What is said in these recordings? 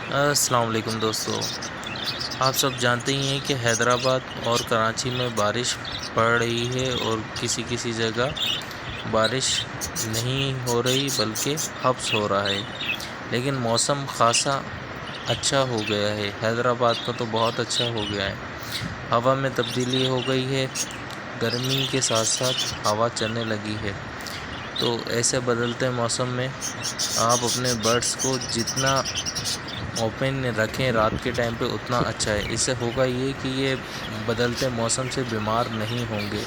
السلام علیکم دوستو، آپ سب جانتے ہی ہیں کہ حیدرآباد اور کراچی میں بارش پڑ رہی ہے اور کسی کسی جگہ بارش نہیں ہو رہی بلکہ حبس ہو رہا ہے، لیکن موسم خاصا اچھا ہو گیا ہے۔ حیدرآباد کا تو بہت اچھا ہو گیا ہے، ہوا میں تبدیلی ہو گئی ہے، گرمی کے ساتھ ساتھ ہوا چلنے لگی ہے۔ تو ایسے بدلتے موسم میں آپ اپنے برڈس کو جتنا اوپن رکھیں رات کے ٹائم پہ اتنا اچھا ہے۔ اس سے ہوگا یہ کہ یہ بدلتے موسم سے بیمار نہیں ہوں گے،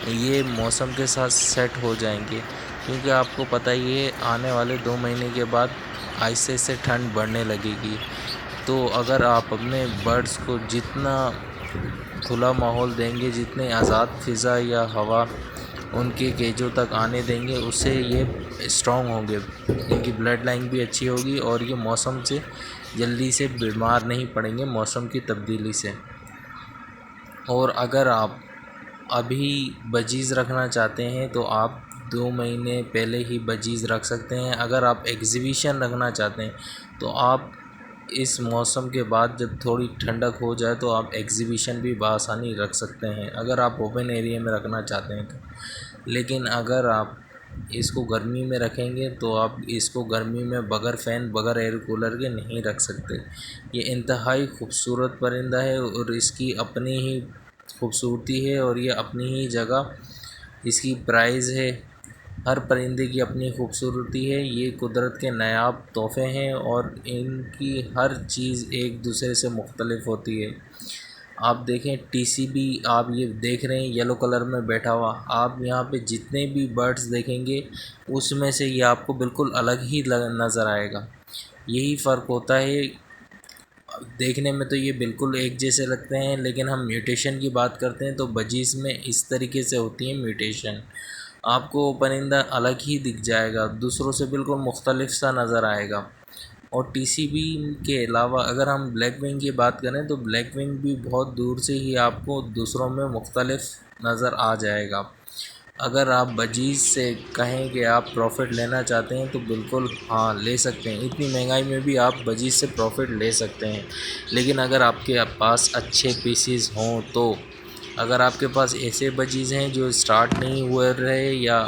یہ موسم کے ساتھ سیٹ ہو جائیں گے، کیونکہ آپ کو پتہ ہی ہے آنے والے 2 مہینے کے بعد آہستہ سے ٹھنڈ بڑھنے لگے گی۔ تو اگر آپ اپنے برڈس کو جتنا کھلا ماحول دیں گے، جتنے آزاد فضا یا ہوا ان کے کیجوں تک آنے دیں گے، اس سے یہ اسٹرانگ ہوں گے، ان کی بلڈ لائن بھی اچھی ہوگی اور یہ موسم سے جلدی سے بیمار نہیں پڑیں گے موسم کی تبدیلی سے۔ اور اگر آپ ابھی بجیز رکھنا چاہتے ہیں تو آپ 2 مہینے پہلے ہی بجیز رکھ سکتے ہیں۔ اگر آپ ایگزیبیشن رکھنا چاہتے ہیں تو آپ اس موسم کے بعد جب تھوڑی ٹھنڈک ہو جائے تو آپ ایگزیبیشن بھی بآسانی رکھ سکتے ہیں، اگر آپ اوپن ایریا میں رکھنا چاہتے ہیں تو۔ لیکن اگر آپ اس کو گرمی میں رکھیں گے تو آپ اس کو گرمی میں بغیر فین بغیر ایئر کولر کے نہیں رکھ سکتے۔ یہ انتہائی خوبصورت پرندہ ہے اور اس کی اپنی ہی خوبصورتی ہے اور یہ اپنی ہی جگہ اس کی پرائز ہے۔ ہر پرندے کی اپنی خوبصورتی ہے، یہ قدرت کے نایاب تحفے ہیں اور ان کی ہر چیز ایک دوسرے سے مختلف ہوتی ہے۔ آپ دیکھیں ٹی سی بھی آپ یہ دیکھ رہے ہیں یلو کلر میں بیٹھا ہوا، آپ یہاں پہ جتنے بھی برڈز دیکھیں گے اس میں سے یہ آپ کو بالکل الگ ہی نظر آئے گا۔ یہی فرق ہوتا ہے، دیکھنے میں تو یہ بالکل ایک جیسے لگتے ہیں، لیکن ہم میوٹیشن کی بات کرتے ہیں تو بجیز میں اس طریقے سے ہوتی ہے میوٹیشن۔ آپ کو پرندہ الگ ہی دکھ جائے گا، دوسروں سے بالکل مختلف سا نظر آئے گا۔ اور ٹی سی بی کے علاوہ اگر ہم بلیک ونگ کی بات کریں تو بلیک ونگ بھی بہت دور سے ہی آپ کو دوسروں میں مختلف نظر آ جائے گا۔ اگر آپ بجیز سے کہیں کہ آپ پروفٹ لینا چاہتے ہیں تو بالکل ہاں لے سکتے ہیں، اتنی مہنگائی میں بھی آپ بجیز سے پروفٹ لے سکتے ہیں۔ لیکن اگر آپ کے پاس اچھے پیسز ہوں تو، اگر آپ کے پاس ایسے بجیز ہیں جو سٹارٹ نہیں ہوئے رہے یا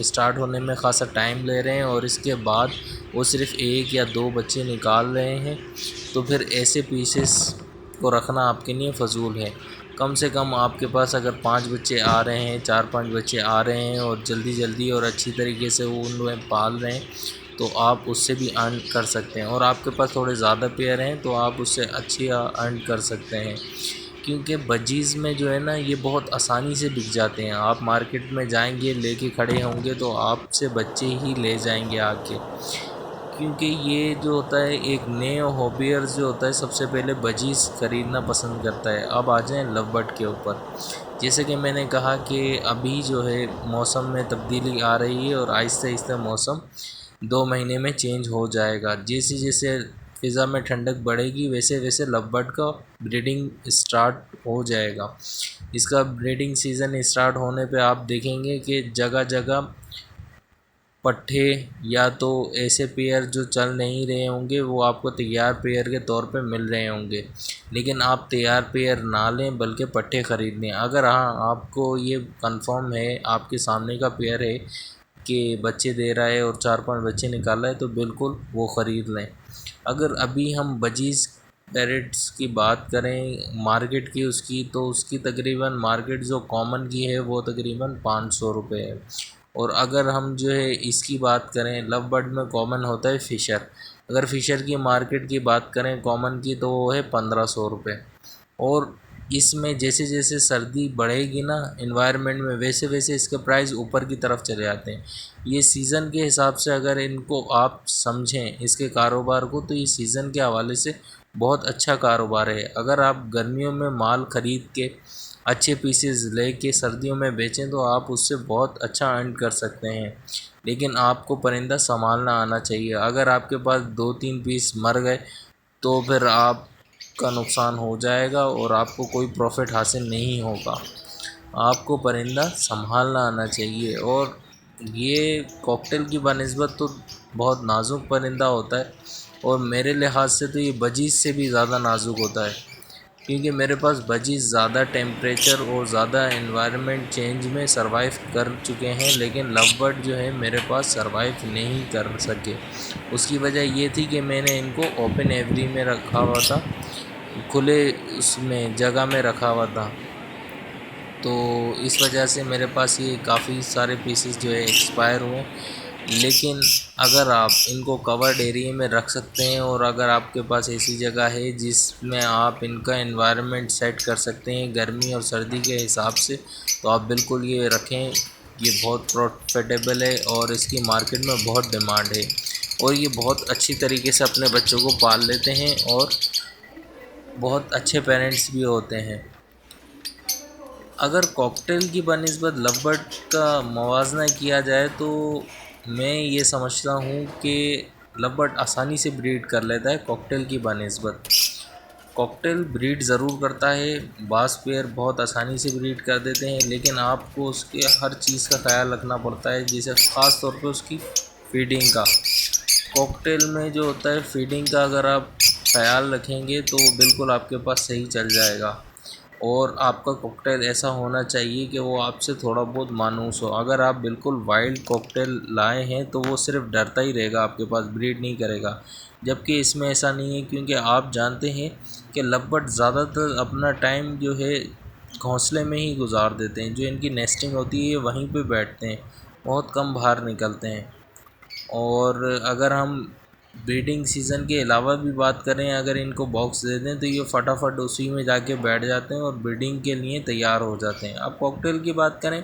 سٹارٹ ہونے میں خاصا ٹائم لے رہے ہیں اور اس کے بعد وہ صرف 1 یا 2 بچے نکال رہے ہیں، تو پھر ایسے پیسز کو رکھنا آپ کے لیے فضول ہے۔ کم سے کم آپ کے پاس اگر 5 بچے آ رہے ہیں، 4-5 بچے آ رہے ہیں اور جلدی اور اچھی طریقے سے وہ ان میں پال رہے ہیں تو آپ اس سے بھی ارن کر سکتے ہیں۔ اور آپ کے پاس تھوڑے زیادہ پیئر ہیں تو آپ اس سے اچھی ارن کر سکتے ہیں، کیونکہ بجیز میں جو ہے نا یہ بہت آسانی سے بک جاتے ہیں۔ آپ مارکیٹ میں جائیں گے لے کے کھڑے ہوں گے تو آپ سے بچے ہی لے جائیں گے آ کے، کیونکہ یہ جو ہوتا ہے ایک نیو ہابیئرز جو ہوتا ہے سب سے پہلے بجیز خریدنا پسند کرتا ہے۔ اب آ جائیں لو برڈ کے اوپر، جیسے کہ میں نے کہا کہ ابھی جو ہے موسم میں تبدیلی آ رہی ہے اور آہستہ موسم 2 مہینے میں چینج ہو جائے گا۔ جیسے فضا میں ٹھنڈک بڑھے گی ویسے لو برڈ کا بریڈنگ اسٹارٹ ہو جائے گا۔ اس کا بریڈنگ سیزن اسٹارٹ ہونے پہ آپ دیکھیں گے کہ جگہ پٹھے یا تو ایسے پیئر جو چل نہیں رہے ہوں گے وہ آپ کو تیار پیئر کے طور پہ مل رہے ہوں گے، لیکن آپ تیار پیئر نہ لیں بلکہ پٹھے خرید لیں۔ اگر ہاں آپ کو یہ کنفرم ہے، آپ کے سامنے کا پیئر ہے کہ بچے دے رہا ہے اور 4-5 بچے نکال رہا ہے تو بالکل وہ خرید لیں۔ اگر ابھی ہم بجیز پیرٹس کی بات کریں مارکیٹ کی تو اس کی تقریباً مارکیٹ جو کامن کی ہے وہ تقریباً 500 روپے ہے۔ اور اگر ہم جو ہے اس کی بات کریں لو برڈ میں کامن ہوتا ہے فشر، اگر فشر کی مارکیٹ کی بات کریں کامن کی تو وہ ہے 1500 روپے۔ اور اس میں جیسے سردی بڑھے گی نا انوائرمنٹ میں ویسے اس کے پرائز اوپر کی طرف چلے جاتے ہیں۔ یہ سیزن کے حساب سے اگر ان کو آپ سمجھیں اس کے کاروبار کو تو یہ سیزن کے حوالے سے بہت اچھا کاروبار ہے۔ اگر آپ گرمیوں میں مال خرید کے اچھے پیسز لے کے سردیوں میں بیچیں تو آپ اس سے بہت اچھا ارن کر سکتے ہیں، لیکن آپ کو پرندہ سنبھالنا آنا چاہیے۔ اگر آپ کے پاس 2-3 پیس مر گئے تو پھر آپ کا نقصان ہو جائے گا اور آپ کو کوئی پروفٹ حاصل نہیں ہوگا۔ آپ کو پرندہ سنبھالنا آنا چاہیے، اور یہ کاکٹیل کی بنسبت تو بہت نازک پرندہ ہوتا ہے اور میرے لحاظ سے تو یہ بجیز سے بھی زیادہ نازک ہوتا ہے، کیونکہ میرے پاس بجیز زیادہ ٹیمپریچر اور زیادہ انوائرمنٹ چینج میں سروائیو کر چکے ہیں، لیکن لو برڈ جو ہے میرے پاس سروائیو نہیں کر سکے۔ اس کی وجہ یہ تھی کہ میں نے ان کو اوپن ایوری میں رکھا ہوا تھا، کھلے اس میں جگہ میں رکھا ہوا تھا، تو اس وجہ سے میرے پاس یہ کافی سارے پیسز جو ہے ایکسپائر ہوئے۔ لیکن اگر آپ ان کو کورڈ ایریے میں رکھ سکتے ہیں، اور اگر آپ کے پاس ایسی جگہ ہے جس میں آپ ان کا انوائرمنٹ سیٹ کر سکتے ہیں گرمی اور سردی کے حساب سے، تو آپ بالکل یہ رکھیں۔ یہ بہت پروفیٹیبل ہے اور اس کی مارکیٹ میں بہت ڈیمانڈ ہے، اور یہ بہت اچھی طریقے سے اپنے بچوں کو پال لیتے ہیں اور بہت اچھے پیرنٹس بھی ہوتے ہیں۔ اگر کاکٹیل کی بنسبت لو برڈ کا موازنہ کیا جائے تو میں یہ سمجھتا ہوں کہ لو برڈ آسانی سے بریڈ کر لیتا ہے کاکٹیل کی بنسبت۔ کاکٹیل بریڈ ضرور کرتا ہے، بعض پیئر بہت آسانی سے بریڈ کر دیتے ہیں، لیکن آپ کو اس کے ہر چیز کا خیال رکھنا پڑتا ہے، جیسے خاص طور پہ اس کی فیڈنگ کا۔ کاکٹیل میں جو ہوتا ہے فیڈنگ کا، اگر آپ خیال رکھیں گے تو وہ بالکل آپ کے پاس صحیح چل جائے گا، اور آپ کا کاکٹیل ایسا ہونا چاہیے کہ وہ آپ سے تھوڑا بہت مانوس ہو۔ اگر آپ بالکل وائلڈ کاکٹیل لائے ہیں تو وہ صرف ڈرتا ہی رہے گا، آپ کے پاس بریڈ نہیں کرے گا، جبکہ اس میں ایسا نہیں ہے، کیونکہ آپ جانتے ہیں کہ لو برڈ زیادہ تر اپنا ٹائم جو ہے گھونسلے میں ہی گزار دیتے ہیں، جو ان کی نیسٹنگ ہوتی ہے وہیں پہ بیٹھتے ہیں، بہت کم باہر نکلتے ہیں۔ اور اگر ہم بریڈنگ سیزن کے علاوہ بھی بات کریں، اگر ان کو باکس دے دیں تو یہ فٹافٹ اسی میں جا کے بیٹھ جاتے ہیں اور بریڈنگ کے لیے تیار ہو جاتے ہیں۔ اب کاکٹیل کی بات کریں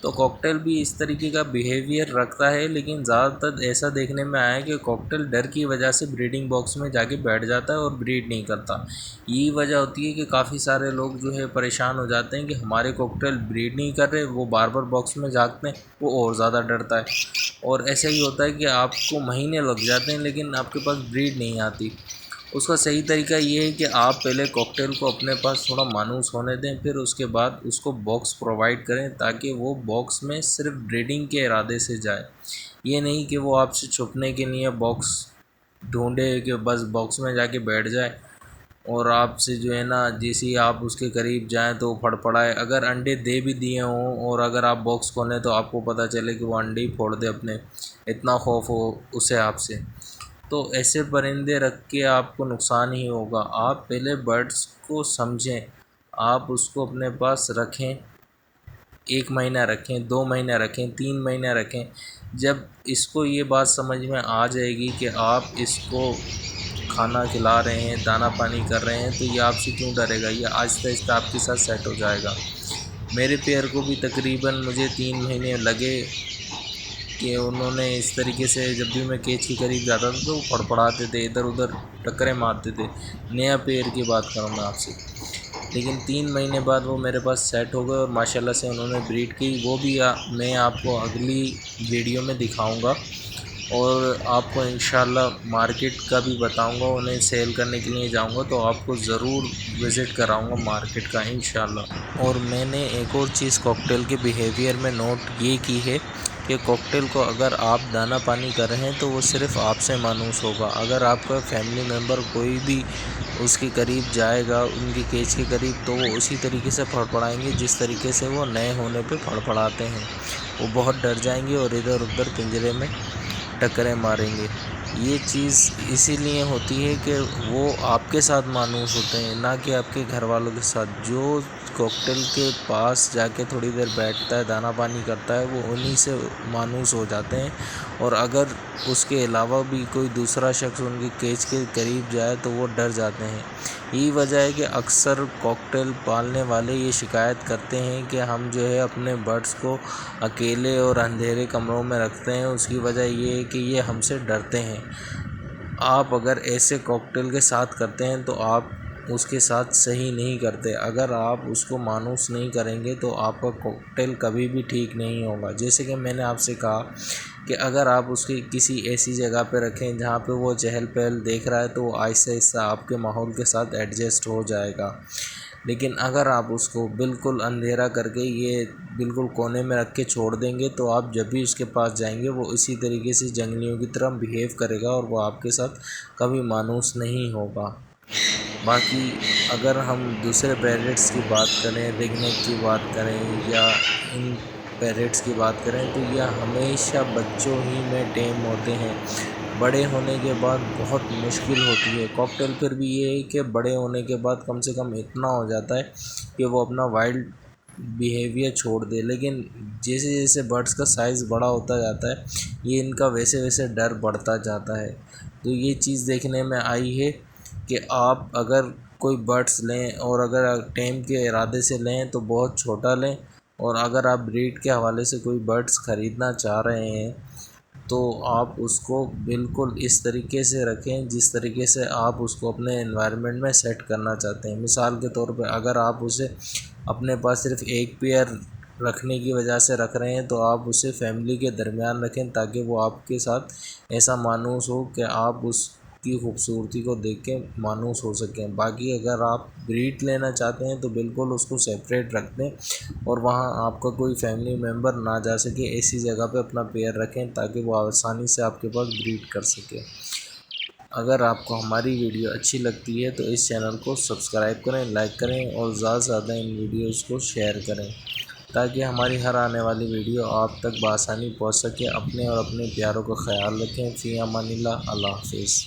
تو کاکٹیل بھی اس طریقے کا بیہیویئر رکھتا ہے، لیکن زیادہ تر ایسا دیکھنے میں آیا ہے کہ کاکٹیل ڈر کی وجہ سے بریڈنگ باکس میں جا کے بیٹھ جاتا ہے اور بریڈ نہیں کرتا۔ یہی وجہ ہوتی ہے کہ کافی سارے لوگ جو ہے پریشان ہو جاتے ہیں کہ ہمارے کاکٹیل بریڈ نہیں کر رہے، وہ بار بار باکس میں جھانکتے ہیں، وہ اور زیادہ ڈرتا ہے۔ اور ایسا ہی ہوتا ہے کہ آپ کو مہینے لگ جاتے ہیں لیکن آپ کے پاس بریڈ نہیں آتی۔ اس کا صحیح طریقہ یہ ہے کہ آپ پہلے کاکٹیل کو اپنے پاس تھوڑا مانوس ہونے دیں، پھر اس کے بعد اس کو باکس پرووائڈ کریں، تاکہ وہ باکس میں صرف بریڈنگ کے ارادے سے جائے۔ یہ نہیں کہ وہ آپ سے چھپنے کے لیے باکس ڈھونڈے کہ بس باکس میں جا کے بیٹھ جائے، اور آپ سے جو ہے نا جیسے ہی آپ اس کے قریب جائیں تو وہ پھڑپڑائے۔ اگر انڈے دے بھی دیے ہوں اور اگر آپ باکس کھولیں تو آپ کو پتہ چلے کہ وہ انڈے ہی پھوڑ دے اپنے، اتنا خوف ہو اسے آپ سے، تو ایسے پرندے رکھ کے آپ کو نقصان ہی ہوگا۔ آپ پہلے برڈس کو سمجھیں، آپ اس کو اپنے پاس رکھیں، 1 مہینہ رکھیں، 2 مہینہ رکھیں، 3 مہینہ رکھیں۔ جب اس کو یہ بات سمجھ میں آ جائے گی کہ آپ اس کو کھانا کھلا رہے ہیں، دانہ پانی کر رہے ہیں، تو یہ آپ سے کیوں ڈرے گا، یہ آہستہ آہستہ آپ کے ساتھ سیٹ ہو جائے گا۔ میرے پیئر کو بھی تقریباً مجھے 3 مہینے لگے کہ انہوں نے اس طریقے سے، جب بھی میں کیج کے قریب جاتا تھا تو وہ پھڑپڑاتے تھے، ادھر ادھر ٹکریں مارتے تھے۔ نیا پیئر کی بات کروں میں آپ سے، لیکن 3 مہینے بعد وہ میرے پاس سیٹ ہو گئے اور ماشاءاللہ سے انہوں نے بریڈ کی۔ وہ بھی میں آپ کو اگلی ویڈیو میں دکھاؤں گا، اور آپ کو انشاءاللہ مارکیٹ کا بھی بتاؤں گا، انہیں سیل کرنے کے لیے جاؤں گا تو آپ کو ضرور وزٹ کراؤں گا مارکیٹ کا انشاءاللہ۔ اور میں نے ایک اور چیز کاکٹیل کے بیہیویئر میں نوٹ یہ کی ہے کہ کاکٹیل کو اگر آپ دانہ پانی کر رہے ہیں تو وہ صرف آپ سے مانوس ہوگا۔ اگر آپ کا فیملی ممبر کوئی بھی اس کے قریب جائے گا، ان کی کیج کے قریب، تو وہ اسی طریقے سے پھڑپڑائیں گے جس طریقے سے وہ نئے ہونے پہ پھڑپڑاتے ہیں۔ وہ بہت ڈر جائیں گے اور ادھر ادھر پنجرے میں ٹکریں ماریں گے۔ یہ چیز اسی لیے ہوتی ہے کہ وہ آپ کے ساتھ مانوس ہوتے ہیں، نہ کہ آپ کے گھر والوں کے ساتھ۔ جو کاکٹیل کے پاس جا کے تھوڑی دیر بیٹھتا ہے، دانہ پانی کرتا ہے، وہ انہی سے مانوس ہو جاتے ہیں، اور اگر اس کے علاوہ بھی کوئی دوسرا شخص ان کی کیج کے قریب جائے تو وہ ڈر جاتے ہیں۔ یہی وجہ ہے کہ اکثر کاکٹیل پالنے والے یہ شکایت کرتے ہیں کہ ہم جو ہے اپنے برڈس کو اکیلے اور اندھیرے کمروں میں رکھتے ہیں، اس کی وجہ یہ ہے کہ یہ ہم سے ڈرتے ہیں۔ آپ اگر ایسے کاکٹیل کے ساتھ کرتے ہیں تو آپ اس کے ساتھ صحیح نہیں کرتے۔ اگر آپ اس کو مانوس نہیں کریں گے تو آپ کا کاکٹیل کبھی بھی ٹھیک نہیں ہوگا۔ جیسے کہ میں نے آپ سے کہا کہ اگر آپ اس کی کسی ایسی جگہ پہ رکھیں جہاں پہ وہ چہل پہل دیکھ رہا ہے تو وہ آہستہ آہستہ آپ کے ماحول کے ساتھ ایڈجسٹ ہو جائے گا۔ لیکن اگر آپ اس کو بالکل اندھیرا کر کے یہ بالکل کونے میں رکھ کے چھوڑ دیں گے تو آپ جب بھی اس کے پاس جائیں گے وہ اسی طریقے سے جنگلیوں کی طرح بیہیو کرے گا اور وہ آپ کے ساتھ کبھی مانوس نہیں ہوگا۔ باقی اگر ہم دوسرے پیرٹس کی بات کریں، رگنیک کی بات کریں یا ان پیرٹس کی بات کریں تو یہ ہمیشہ بچوں ہی میں ٹیم ہوتے ہیں، بڑے ہونے کے بعد بہت مشکل ہوتی ہے۔ کاکٹیل پھر بھی یہ ہے کہ بڑے ہونے کے بعد کم سے کم اتنا ہو جاتا ہے کہ وہ اپنا وائلڈ بیہیویئر چھوڑ دے، لیکن جیسے جیسے برڈس کا سائز بڑا ہوتا جاتا ہے یہ ان کا ویسے ویسے ڈر بڑھتا جاتا ہے۔ تو یہ چیز دیکھنے میں آئی ہے کہ آپ اگر کوئی برڈس لیں اور اگر ٹیم کے ارادے سے لیں تو بہت چھوٹا لیں، اور اگر آپ بریڈ کے حوالے سے کوئی برڈس خریدنا چاہ رہے ہیں تو آپ اس کو بالکل اس طریقے سے رکھیں جس طریقے سے آپ اس کو اپنے انوائرمنٹ میں سیٹ کرنا چاہتے ہیں۔ مثال کے طور پہ اگر آپ اسے اپنے پاس صرف ایک پیئر رکھنے کی وجہ سے رکھ رہے ہیں تو آپ اسے فیملی کے درمیان رکھیں تاکہ وہ آپ کے ساتھ ایسا مانوس ہو کہ آپ اس کی خوبصورتی کو دیکھ کے مانوس ہو سکیں۔ باقی اگر آپ بریڈ لینا چاہتے ہیں تو بالکل اس کو سیپریٹ رکھ دیں اور وہاں آپ کا کوئی فیملی ممبر نہ جا سکے، ایسی جگہ پہ اپنا پیئر رکھیں تاکہ وہ آسانی سے آپ کے پاس بریڈ کر سکے۔ اگر آپ کو ہماری ویڈیو اچھی لگتی ہے تو اس چینل کو سبسکرائب کریں، لائک کریں اور زیادہ سے زیادہ ان ویڈیوز کو شیئر کریں تاکہ ہماری ہر آنے والی ویڈیو آپ تک بآسانی پہنچ سکے۔ اپنے اور اپنے پیاروں کا خیال رکھیں۔ فی امان اللہ، اللہ حافظ۔